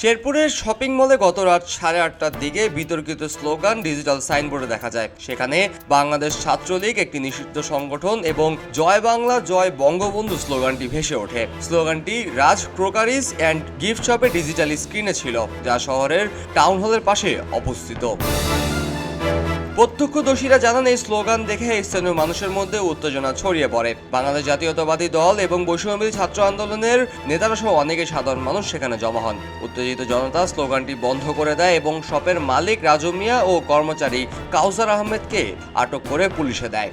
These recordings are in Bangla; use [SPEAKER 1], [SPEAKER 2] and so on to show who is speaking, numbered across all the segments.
[SPEAKER 1] শেরপুরের শপিং মলে গত রাত 8:30টার দিকে বিতর্কিত স্লোগান ডিজিটাল সাইনবোর্ডে দেখা যায়। সেখানে বাংলাদেশ ছাত্রলীগ, একটি নিষিদ্ধ সংগঠন, এবং জয় বাংলা জয় বঙ্গবন্ধু স্লোগানটি ভেসে ওঠে। স্লোগানটি রাজ ক্রোকারিজ অ্যান্ড গিফট শপে ডিজিটাল স্ক্রিনে ছিল, যা শহরের টাউন হলের পাশে অবস্থিত। প্রত্যক্ষদর্শীরা জানান, এই স্লোগান দেখে স্থানীয় মানুষের মধ্যে উত্তেজনা ছড়িয়ে পড়ে। বাংলাদেশ জাতীয়তাবাদী দল এবং বৈষম্যবিরোধী ছাত্র আন্দোলনের নেতারা সহ অনেকে সাধারণ মানুষ সেখানে জমা হন। উত্তেজিত জনতা স্লোগানটি বন্ধ করে দেয় এবং শপের মালিক রাজু মিয়া ও কর্মচারী কাউসার আহমেদকে আটক করে পুলিশে দেয়।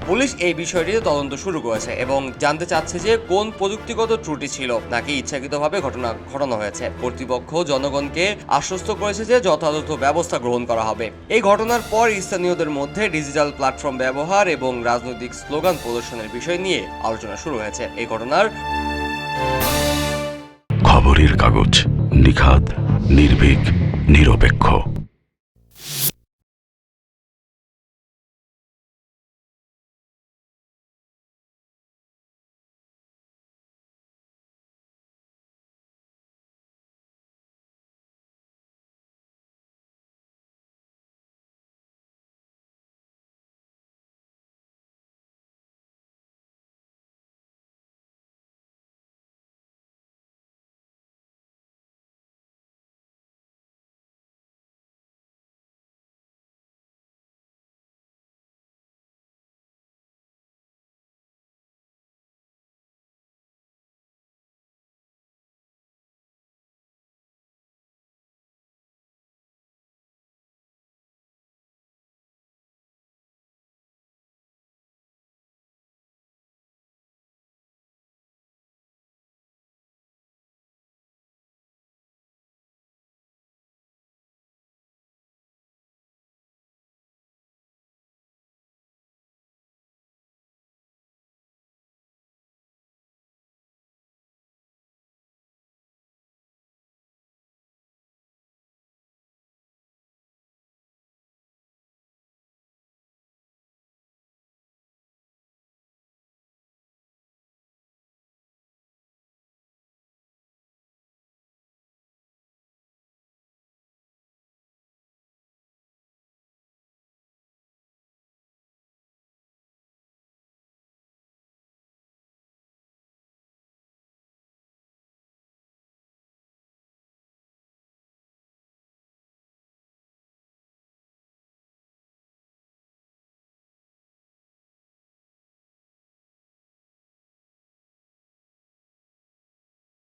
[SPEAKER 1] পুলিশ এই বিষয়টিতে তদন্ত শুরু করেছে এবং জানতে চাচ্ছে যে কোন প্রযুক্তিগত ত্রুটি ছিল নাকি ইচ্ছাকৃতভাবে ঘটনা ঘটানো হয়েছে। কর্তৃপক্ষ জনগণকে আশ্বস্ত করেছে যে যথাযথ ব্যবস্থা গ্রহণ করা হবে। এই ঘটনার পর স্থানীয়দের মধ্যে ডিজিটাল প্ল্যাটফর্ম ব্যবহার এবং রাজনৈতিক স্লোগান প্রদর্শনের বিষয় নিয়ে আলোচনা শুরু হয়েছে। এই ঘটনার
[SPEAKER 2] খবরের কাগজ, নিখাদ, নির্ভীক, নিরপেক্ষ।